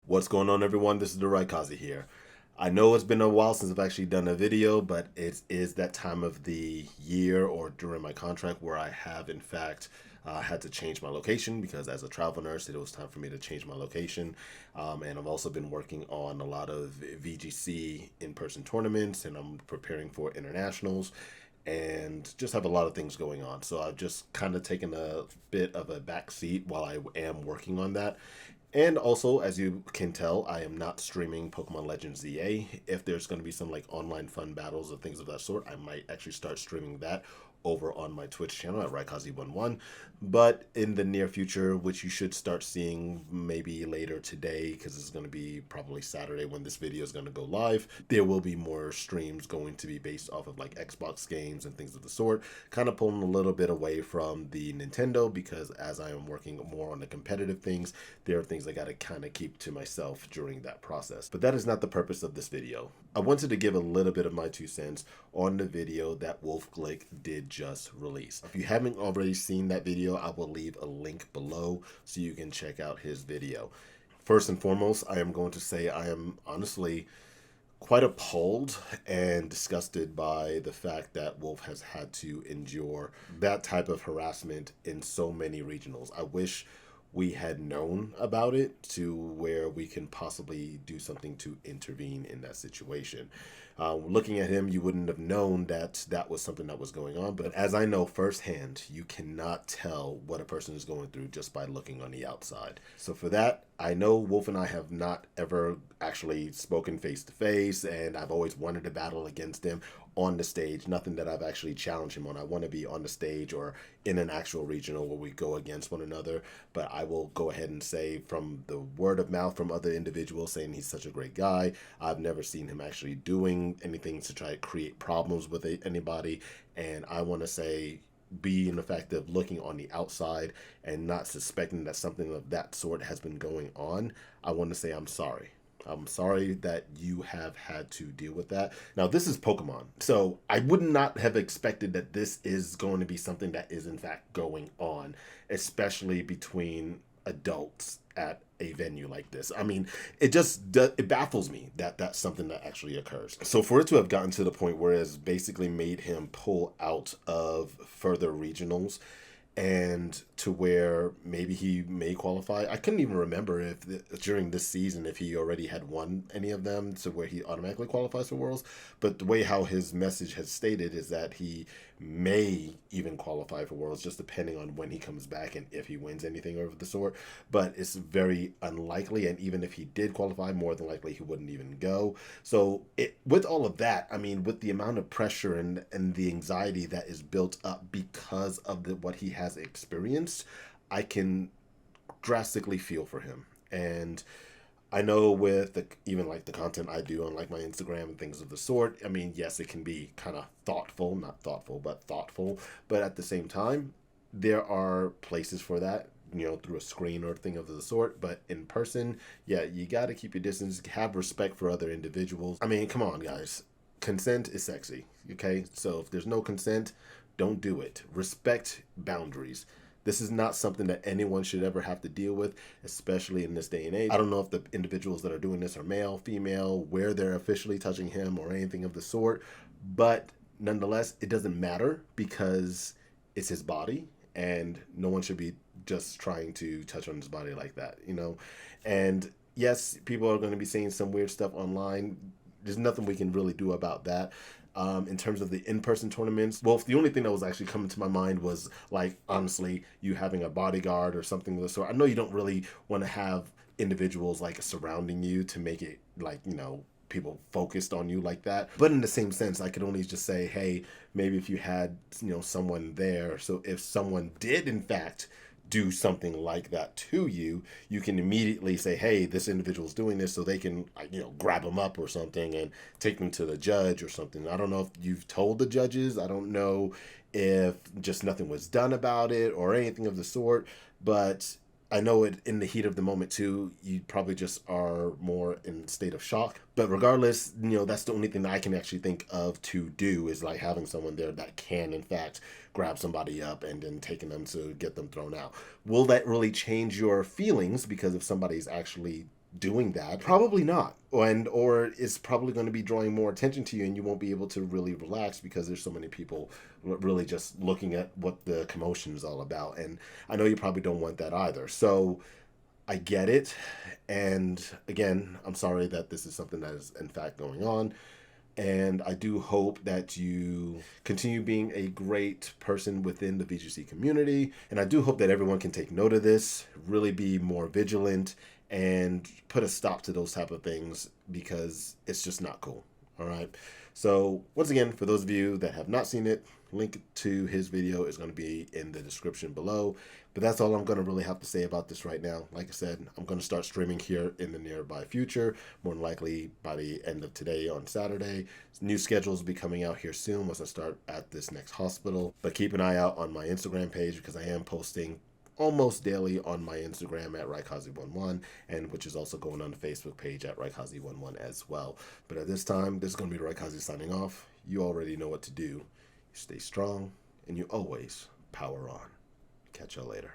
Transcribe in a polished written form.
What's going on, everyone? This is the Raikazi here. I know it's been a while since I've actually done a video, but it is that time of the year or during my contract where I have, in fact, had to change my location because as a travel nurse, it was time for me to change my location. And I've also been working on a lot of VGC in-person tournaments, and I'm preparing for internationals and just have a lot of things going on. So I've just kind of taken a bit of a back seat while I am working on that. And also, as you can tell, I am not streaming Pokemon Legends ZA. If there's going to be some like online fun battles or things of that sort, I might actually start streaming that over on my Twitch channel at Raikazi11. But in the near future, which you should start seeing maybe later today, because it's going to be probably Saturday when this video is going to go live, there will be more streams going to be based off of like Xbox games and things of the sort, kind of pulling a little bit away from the Nintendo, because as I am working more on the competitive things, there are things I got to kind of keep to myself during that process. But that is not the purpose of this video. I wanted to give a little bit of my 2 cents on the video that Wolfe did just release. If you haven't already seen that video, I will leave a link below so you can check out his video. First and foremost, I am going to say I am honestly quite appalled and disgusted by the fact that Wolfe has had to endure that type of harassment in so many regionals. I wish we had known about it to where we can possibly do something to intervene in that situation. Looking at him, you wouldn't have known that that was something that was going on. But as I know firsthand, you cannot tell what a person is going through just by looking on the outside. So for that, I know Wolfe and I have not ever actually spoken face to face, and I've always wanted to battle against him on the stage. Nothing that I've actually challenged him on. I want to be on the stage or in an actual regional where we go against one another. But I will go ahead and say, from the word of mouth from other individuals saying he's such a great guy, I've never seen him actually doing anything to try to create problems with anybody. And I want to say, being the fact of looking on the outside and not suspecting that something of that sort has been going on, I want to say I'm sorry. I'm sorry that you have had to deal with that. Now, this is Pokemon, so I would not have expected that this is going to be something that is in fact going on, especially between adults at a venue like this. I mean, it baffles me that that's something that actually occurs. So for it to have gotten to the point where it's basically made him pull out of further regionals, and to where maybe he may qualify. I couldn't even remember if during this season if he already had won any of them to where he automatically qualifies for Worlds. But the way how his message has stated is that he may even qualify for Worlds, just depending on when he comes back and if he wins anything of the sort. But it's very unlikely, and even if he did qualify, more than likely he wouldn't even go. So with all of that, I mean, with the amount of pressure and the anxiety that is built up because of what he has experienced, I can drastically feel for him. And I know with even like the content I do on like my Instagram and things of the sort, I mean, yes, it can be kind of thoughtful, not thoughtful, but thoughtful. But at the same time, there are places for that, through a screen or thing of the sort. But in person, yeah, you got to keep your distance, have respect for other individuals. I mean, come on, guys. Consent is sexy, okay? So if there's no consent, don't do it. Respect boundaries. This is not something that anyone should ever have to deal with, especially in this day and age. I don't know if the individuals that are doing this are male, female, where they're officially touching him or anything of the sort, but nonetheless, it doesn't matter because it's his body and no one should be just trying to touch on his body like that, And yes, people are going to be saying some weird stuff online. There's nothing we can really do about that. In terms of the in-person tournaments, well, the only thing that was actually coming to my mind was, like, honestly, you having a bodyguard or something of the sort. I know you don't really want to have individuals, like, surrounding you to make it, like, people focused on you like that. But in the same sense, I could only just say, hey, maybe if you had, someone there, so if someone did, in fact, do something like that to you, you can immediately say, hey, this individual's doing this, so they can, grab them up or something and take them to the judge or something. I don't know if you've told the judges. I don't know if just nothing was done about it or anything of the sort, but I know it in the heat of the moment too, you probably just are more in state of shock. But regardless, that's the only thing that I can actually think of to do is like having someone there that can in fact grab somebody up and then taking them to get them thrown out. Will that really change your feelings? Because if somebody's actually doing that? Probably not. Or it's probably going to be drawing more attention to you, and you won't be able to really relax because there's so many people really just looking at what the commotion is all about. And I know you probably don't want that either. So I get it. And again, I'm sorry that this is something that is in fact going on. And I do hope that you continue being a great person within the VGC community. And I do hope that everyone can take note of this, really be more vigilant, and put a stop to those type of things because it's just not cool. All right. So once again, for those of you that have not seen it, link to his video is going to be in the description below. But that's all I'm going to really have to say about this right now. Like I said, I'm going to start streaming here in the nearby future, more than likely by the end of today on Saturday. New schedules will be coming out here soon once I start at this next hospital. But keep an eye out on my Instagram page because I am posting almost daily on my Instagram at Raikazi11, and which is also going on the Facebook page at Raikazi11 as well. But at this time, this is going to be Raikazi signing off. You already know what to do. You stay strong, and you always power on. Catch y'all later.